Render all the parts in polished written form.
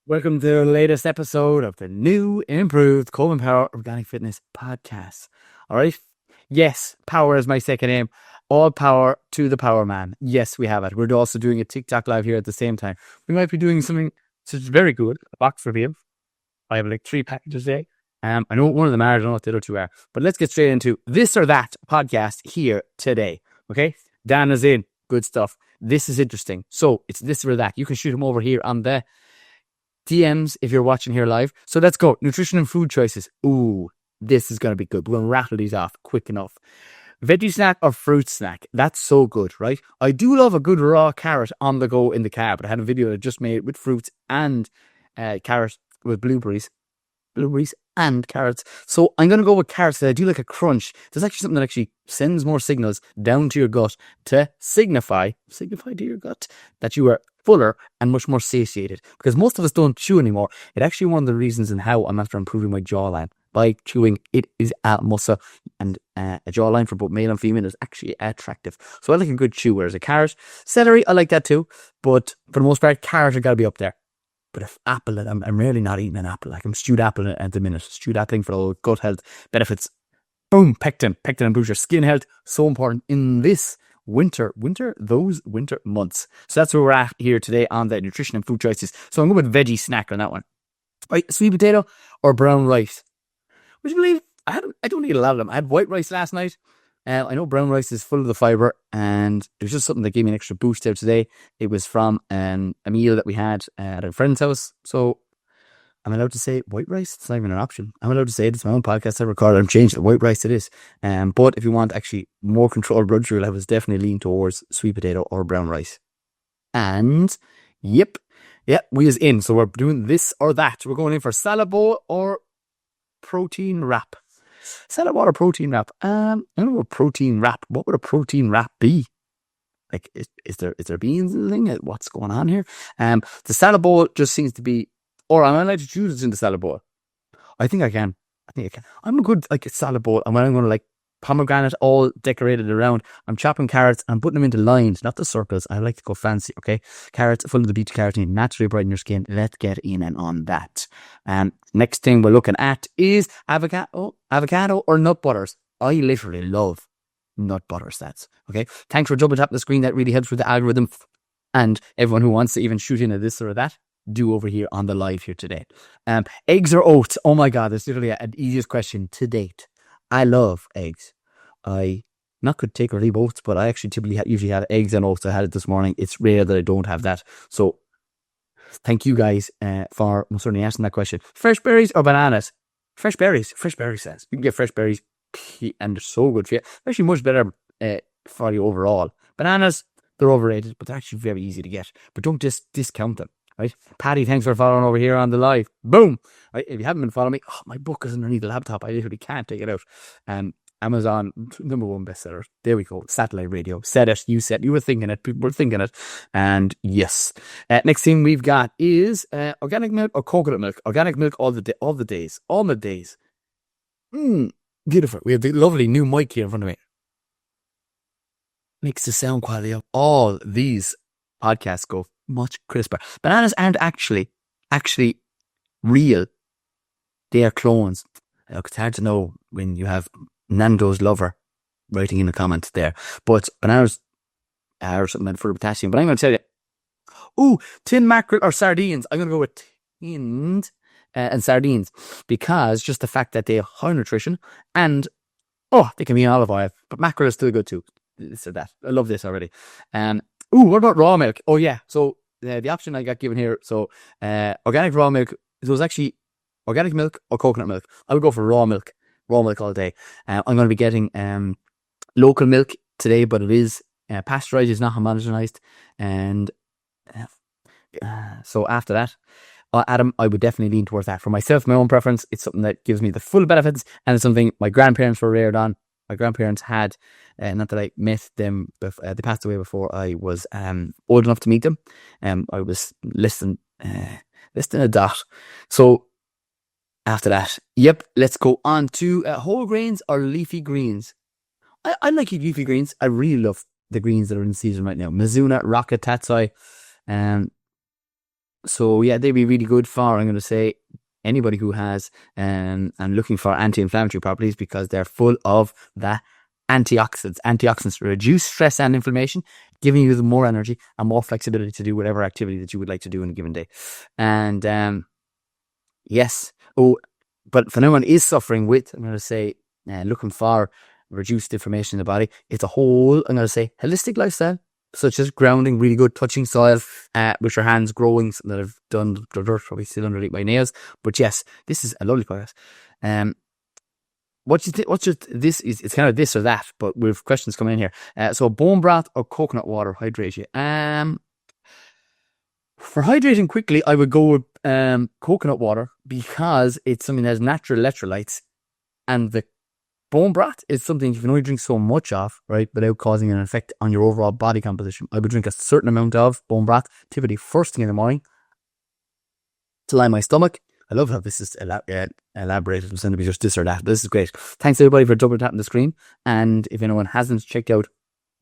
Welcome to the latest episode of the new, improved Coleman Power Organic Fitness Podcast. All right. Yes, power is my second aim. All power to the power man. Yes, we have it. We're also doing a TikTok live here at the same time. We might be doing something which is very good. A box review. I have like 3 packages today. I know what one of them are. I don't know what the other 2 are. But let's get straight into this or that podcast here today. Okay. Dan is in. Good stuff. This is interesting. So it's this or that. You can shoot him over here on the DMs if you're watching here live. So let's go. Nutrition and food choices. Ooh, this is going to be good. We're going to rattle these off quick enough. Veggie snack or fruit snack? That's so good, right? I do love a good raw carrot on the go in the car, but I had a video that I just made with fruits and carrot with blueberries and carrots. So I'm going to go with carrots. I do like a crunch. There's actually something that actually sends more signals down to your gut to signify to your gut that you are fuller and much more satiated, because most of us don't chew anymore. It's actually one of the reasons in how I'm after improving my jawline by chewing. It is a muscle, and a jawline for both male and female is actually attractive. So I like a good chew. Whereas a carrot, celery, I like that too, but for the most part, carrot have got to be up there. But if apple, I'm really not eating an apple. Like I'm stewed apple at the minute. Stewed appling for all gut health benefits. Boom, pectin improves your skin health. So important in this those winter months. So that's where we're at here today on the nutrition and food choices. So I'm going with veggie snack on that one. Right, sweet potato or brown rice? Would you believe I don't eat a lot of them. I had white rice last night. I know brown rice is full of the fibre, and it was just something that gave me an extra boost there today. It was from a meal that we had at a friend's house. So I'm allowed to say white rice? It's not even an option. I'm allowed to say it. It's my own podcast I recorded. I'm changed it. White rice it is. But if you want actually more controlled blood sugar levels, definitely lean towards sweet potato or brown rice. And yep, we is in. So we're doing this or that. We're going in for salad bowl or protein wrap. Salad bowl or protein wrap? I don't know a protein wrap. What would a protein wrap be? Like, is there beans in the thing? What's going on here? The salad bowl just seems to be, or am I allowed to choose it in the salad bowl? I think I can. I'm a good, like, salad bowl. And when I'm going to, like, pomegranate all decorated around, I'm chopping carrots and putting them into lines, not the circles. I like to go fancy, okay? Carrots full of the beta carotene, naturally brighten your skin. Let's get in and on that. Next thing we're looking at is avocado or nut butters. I literally love nut butter stats. Okay, thanks for double tapping the screen. That really helps with the algorithm. And everyone who wants to even shoot in a this or that, do over here on the live here today. Eggs or oats? Oh my god, that's literally an easiest question to date. I love eggs. I not could take or leave oats, but I actually typically usually have eggs and oats. I had it this morning. It's rare that I don't have that. So thank you guys for certainly asking that question. Fresh berries or bananas? Fresh berries. Fresh berry sense. You can get fresh berries and they're so good for you. They're actually much better for you overall. Bananas, they're overrated, but they're actually very easy to get. But don't just discount them. Right, Paddy, thanks for following over here on the live. Boom. Right, if you haven't been following me, my book is underneath the laptop. I literally can't take it out. Amazon #1 bestseller. There we go. Satellite radio. Said it. You said you were thinking it. People were thinking it. And yes. Next thing we've got is organic milk or coconut milk. Organic milk all the days. All the days. Beautiful. We have the lovely new mic here in front of me. Makes the sound quality of all these podcasts go much crisper. Bananas aren't actually real. They are clones. Look, it's hard to know when you have Nando's lover writing in the comments there. But bananas are something meant for potassium. But I'm going to tell you, tin mackerel or sardines. I'm going to go with tinned and sardines, because just the fact that they have high nutrition and they can be in olive oil. But mackerel is still good too. This or that. I love this already. What about raw milk? Oh yeah. So the option I got given here. So organic raw milk. So it's actually organic milk or coconut milk. I would go for raw milk. Raw milk all day. I'm going to be getting local milk today, but it is pasteurized. It's not homogenized. And so after that, Adam, I would definitely lean towards that. For myself, my own preference, it's something that gives me the full benefits, and it's something my grandparents were reared on. My grandparents had, not that I met them, they passed away before I was old enough to meet them. I was less than a dot. So after that, let's go on to whole grains or leafy greens. I like leafy greens. I really love the greens that are in season right now. Mizuna, Raka, Tatsai, So yeah, they'd be really good for, I'm going to say, anybody who has and looking for anti-inflammatory properties, because they're full of the antioxidants. Antioxidants reduce stress and inflammation, giving you the more energy and more flexibility to do whatever activity that you would like to do in a given day. And yes, but if anyone is suffering with, I'm going to say, looking for reduced inflammation in the body, it's a whole, I'm going to say, holistic lifestyle, such as grounding, really good, touching soil with your hands, growing, something that I've done, the dirt probably still underneath my nails. But yes, this is a lovely podcast. What you think? What's your this is? It's kind of this or that, but with questions coming in here. So bone broth or coconut water hydrate you? For hydrating quickly, I would go with coconut water, because it's something that has natural electrolytes, and the bone broth is something you can only drink so much of, right, without causing an effect on your overall body composition. I would drink a certain amount of bone broth, typically first thing in the morning, to line my stomach. I love how this is elaborated. I'm saying to be just this or that. This is great. Thanks everybody for double tapping the screen. And if anyone hasn't checked out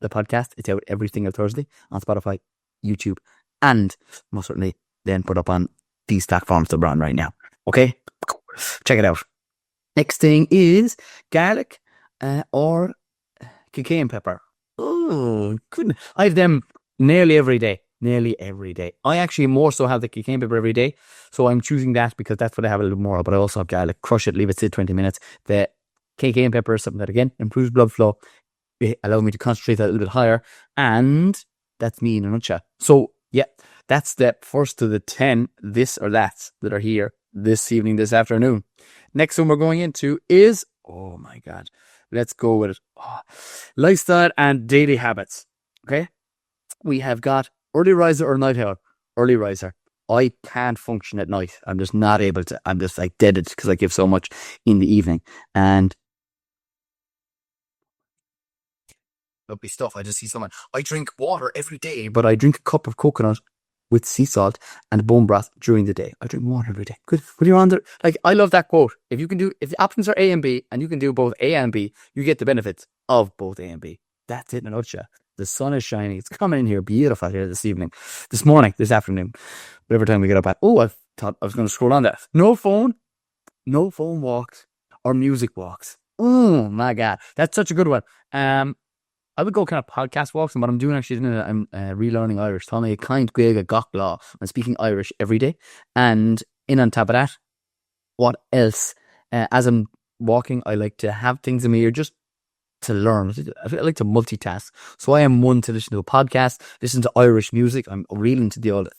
the podcast, it's out every single Thursday on Spotify, YouTube, and most certainly then put up on these platforms that we're on right now. Okay? Check it out. Next thing is garlic or cayenne pepper. Oh, goodness. I have them nearly every day. I actually more so have the cayenne pepper every day. So I'm choosing that because that's what I have a little more of. But I also have garlic. Crush it, leave it sit 20 minutes. The cayenne pepper is something that, again, improves blood flow. It allows me to concentrate that a little bit higher. And that's me in a nutshell. So, yeah, that's the first to the 10 this or that are here this evening, this afternoon. Next one we're going into is, oh my God, let's go with it. Lifestyle and daily habits. Okay. We have got early riser or night owl. Early riser. I can't function at night. I'm just not able to. I'm just like deaded because I give so much in the evening. And lovely stuff. I just see someone. I drink water every day, but I drink a cup of coconut with sea salt and bone broth during the day. I drink water every day. Good. When you're on the, like, I love that quote. If the options are A and B, and you can do both A and B, you get the benefits of both A and B. That's it in a nutshell. The sun is shining. It's coming in here beautiful here this afternoon, whatever time we get up at. Oh, I thought I was going to scroll on that. No phone walks or music walks. Oh my God. That's such a good one. I would go kind of podcast walks, and what I'm doing actually is I'm relearning Irish. Tommy kind Gaeilge gach law. I'm speaking Irish every day, and on top of that, what else? As I'm walking, I like to have things in my ear just to learn. I like to multitask. So I am one to listen to a podcast, listen to Irish music. I'm reeling to the old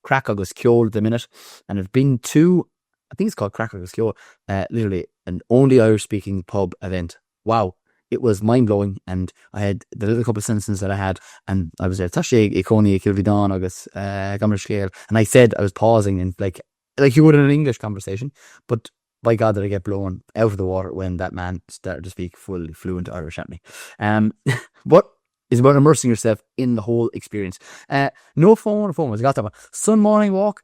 Crack Agus Ceol at the minute, and I've been to, I think it's called Crack Agus Ceol, literally an only Irish speaking pub event. Wow. It was mind-blowing, and I had the little couple of sentences that I had, and I was there, Tashi, Iconi, Kilvidon, August, Gamershale, and I said, I was pausing, and like you would in an English conversation, but by God did I get blown out of the water when that man started to speak fully fluent Irish at me. What is about immersing yourself in the whole experience. No phone, I got that one. Sun morning walk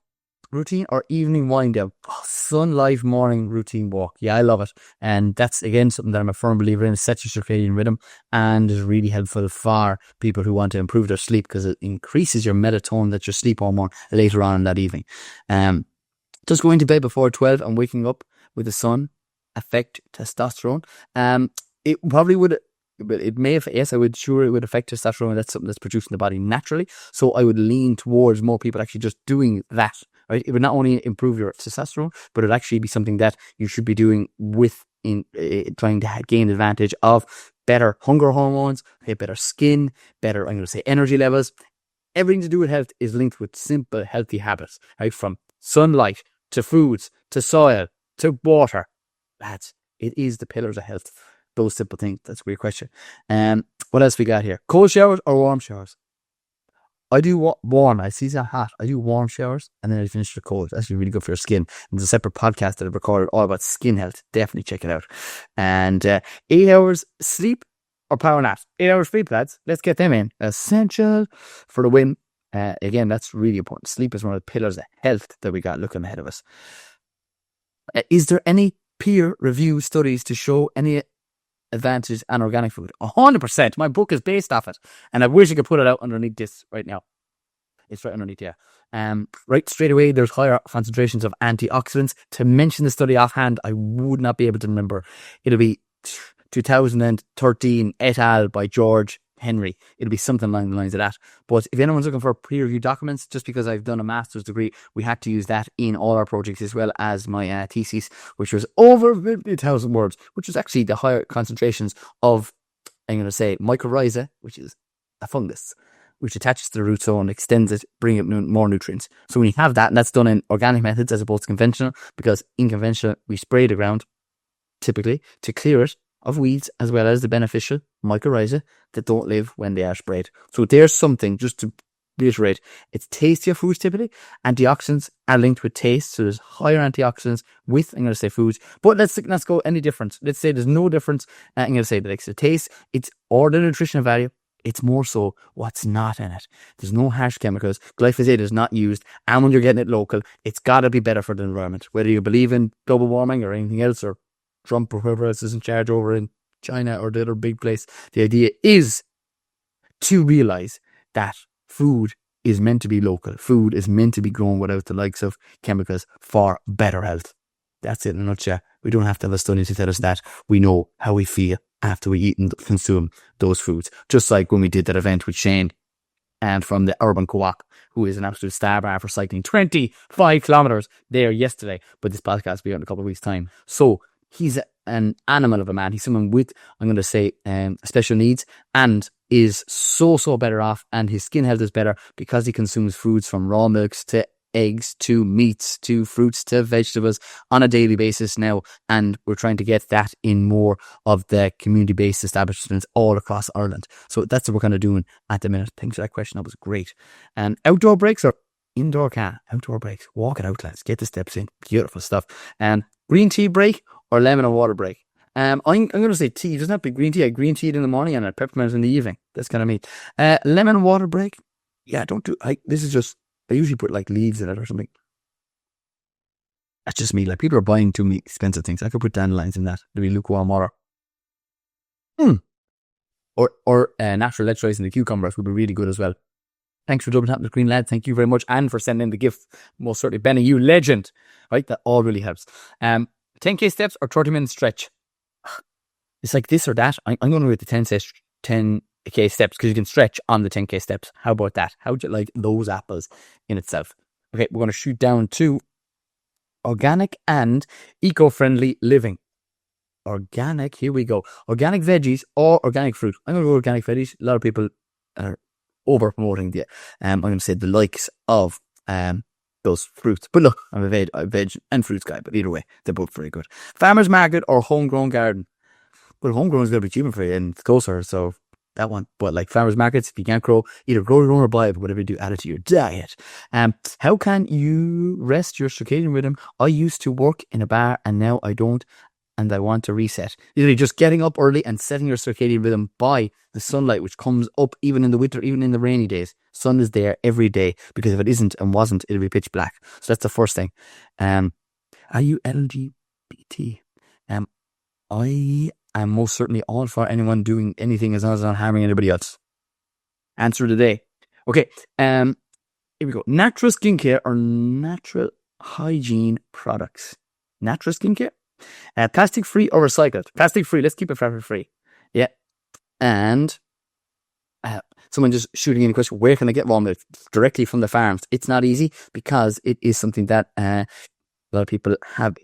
routine or evening wind down. Sunlight morning routine walk. Yeah, I love it. And that's, again, something that I'm a firm believer in. It sets your circadian rhythm and is really helpful for people who want to improve their sleep, because it increases your melatonin, that's your sleep hormone, later on in that evening. Does going to bed before 12 and waking up with the sun affect testosterone? It probably would. But it may have, yes, it would affect testosterone. That's something that's produced in the body naturally. So I would lean towards more people actually just doing that. Right? It would not only improve your testosterone, but it'd actually be something that you should be doing trying to gain advantage of better hunger hormones, better skin, better, I'm going to say, energy levels. Everything to do with health is linked with simple, healthy habits, right? From sunlight to foods to soil to water. It is the pillars of health. Those simple things. That's a great question. What else we got here? Cold showers or warm showers? I do warm. I see that hot. I do warm showers, and then I finish with cold. That's actually really good for your skin. There's a separate podcast that I've recorded all about skin health. Definitely check it out. And 8 hours sleep or power nap? 8 hours sleep, lads. Let's get them in. Essential for the win. Again, that's really important. Sleep is one of the pillars of health that we got looking ahead of us. Is there any peer review studies to show any advantage and organic food? 100%. My book is based off it, and I wish I could put it out underneath this right now. It's right underneath you. Right straight away, there's higher concentrations of antioxidants. To mention the study offhand, I would not be able to remember. It'll be 2013 et al. By George Henry. It'll be something along the lines of that. But if anyone's looking for peer-reviewed documents, just because I've done a master's degree, we had to use that in all our projects, as well as my thesis, which was over 50,000 words, which was actually the higher concentrations of, I'm going to say, mycorrhiza, which is a fungus, which attaches to the root zone, extends it, bringing up more nutrients. So when you have that, and that's done in organic methods as opposed to conventional, because in conventional, we spray the ground, typically, to clear it of weeds, as well as the beneficial mycorrhiza that don't live when they are sprayed. So there's something, just to reiterate, it's tastier foods typically. Antioxidants are linked with taste, so there's higher antioxidants with, I'm going to say, foods. But let's go any difference. Let's say there's no difference. I'm going to say that it's the taste, it's or the nutritional value. It's more so what's not in it. There's no harsh chemicals. Glyphosate is not used. And when you're getting it local, it's got to be better for the environment. Whether you believe in global warming or anything else, or Trump or whoever else is in charge over in China or the other big place, the idea is to realize that food is meant to be local. Food is meant to be grown without the likes of chemicals for better health. That's it in a nutshell. We don't have to have a study to tell us that. We know how we feel after we eat and consume those foods. Just like when we did that event with Shane and from the Urban Co-op, who is an absolute star bar for cycling 25 kilometers there yesterday. But this podcast will be out in a couple of weeks' time. So he's an animal of a man. He's someone with, I'm going to say, special needs, and is so better off, and his skin health is better because he consumes foods from raw milks to eggs to meats to fruits to vegetables on a daily basis now. And we're trying to get that in more of the community-based establishments all across Ireland. So that's what we're kind of doing at the minute. Thanks for that question. That was great. And outdoor breaks or indoor outdoor breaks. Walk it out, lads. Get the steps in. Beautiful stuff. And green tea break or lemon and water break? I'm going to say tea. It doesn't have to be green tea. I green tea in the morning and a peppermint in the evening. That's kind of me. Lemon and water break. Yeah, this is just, I usually put like leaves in it or something. That's just me. Like, people are buying too many expensive things. I could put dandelions in that. It'd be lukewarm water. Or natural electrolytes in the cucumbers would be really good as well. Thanks for doubling up the green lad. Thank you very much. And for sending in the gift. Most certainly. Benny, you legend. Right? That all really helps. 10k steps or 30-minute stretch? It's like this or that. I'm going to go with the 10k steps because you can stretch on the 10k steps. How about that? How would you like those apples in itself? Okay, we're going to shoot down to organic and eco-friendly living. Organic, here we go. Organic veggies or organic fruit. I'm going to go organic veggies. A lot of people are over promoting the, I'm going to say the likes of those fruits. But look, I'm a veg and fruits guy, but either way, they're both very good. Farmer's market or homegrown garden? Well, homegrown is going to be cheaper for you and it's closer, so that one. But like farmer's markets, if you can't grow, either grow your own or buy it, but whatever you do, add it to your diet. How can you rest your circadian rhythm? I used to work in a bar and now I don't, and I want to reset. Usually just getting up early and setting your circadian rhythm by the sunlight, which comes up even in the winter, even in the rainy days. Sun is there every day, because if it isn't and wasn't, it'll be pitch black. So that's the first thing. Are you LGBT? I am most certainly all for anyone doing anything as long as it's not harming anybody else. Answer of the day. Okay. Here we go. Natural skincare or natural hygiene products? Natural skincare? Plastic free or recycled? Plastic free. Let's keep it plastic free. Yeah. And someone just shooting in a question, where can I get raw milk? Directly from the farms. It's not easy because it is something that a lot of people have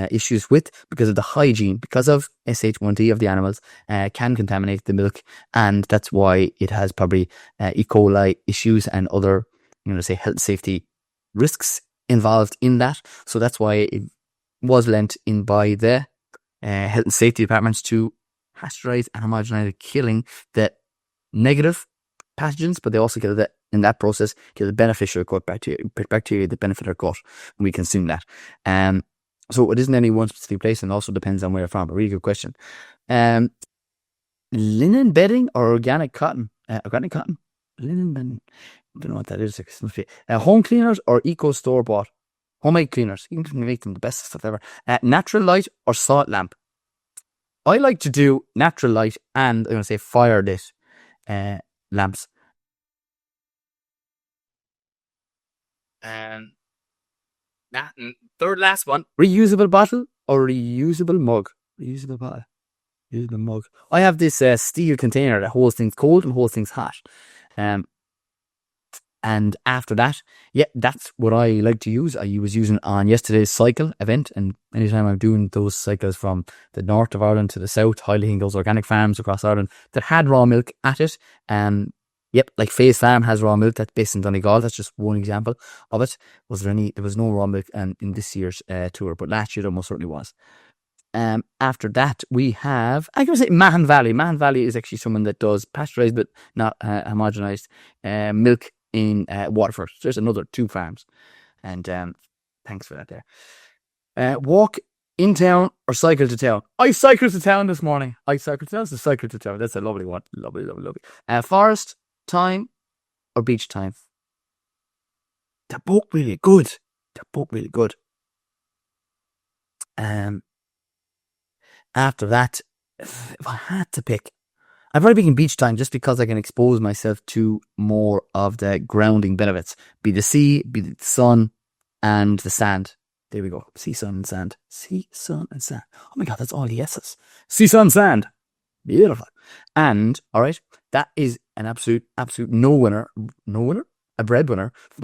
issues with because of the hygiene, because of SH1D of the animals can contaminate the milk, and that's why it has probably E. coli issues and other, say, health safety risks involved in that. So that's why it was lent in by the health and safety departments to pasteurize and homogenize, killing the negative pathogens, but they also kill the, in that process, kill the beneficial gut bacteria that benefit our gut when we consume that. So it isn't any one specific place, and also depends on where you're from. A really good question. Linen bedding or organic cotton? Organic cotton? Linen bedding. I don't know what that is. Home cleaners or eco store bought? Homemade cleaners. You can make them the best stuff ever. Natural light or salt lamp? I like to do natural light and I'm going to say fire lit lamps. And that and third last one, reusable bottle or reusable mug. Reusable bottle, reusable mug. I have this steel container that holds things cold and holds things hot. Um, and after that, yeah, that's what I like to use. I was using it on yesterday's cycle event, and anytime I'm doing those cycles from the north of Ireland to the south, highlighting those organic farms across Ireland that had raw milk at it. Yep, like Faye's Farm has raw milk. That's based in Donegal. That's just one example of it. There was no raw milk in this year's tour, but last year there most certainly was. After that, we have, I can say Mahon Valley. Mahon Valley is actually someone that does pasteurized but not homogenized milk in Waterford. So there's another 2 farms. And thanks for that there. Walk in town or cycle to town? I cycled to town this morning. Cycle to town. That's a lovely one. Lovely, lovely, lovely. Forest time or beach time? They're both really good. After that, if I had to pick, I'd probably pick in beach time just because I can expose myself to more of the grounding benefits. Be the sea, be the sun, and the sand. There we go. Sea, sun, and sand. Sea, sun, and sand. Oh my God, that's all the S's. Sea, sun, sand. Beautiful. And, all right, that is an absolute no-winner, a breadwinner for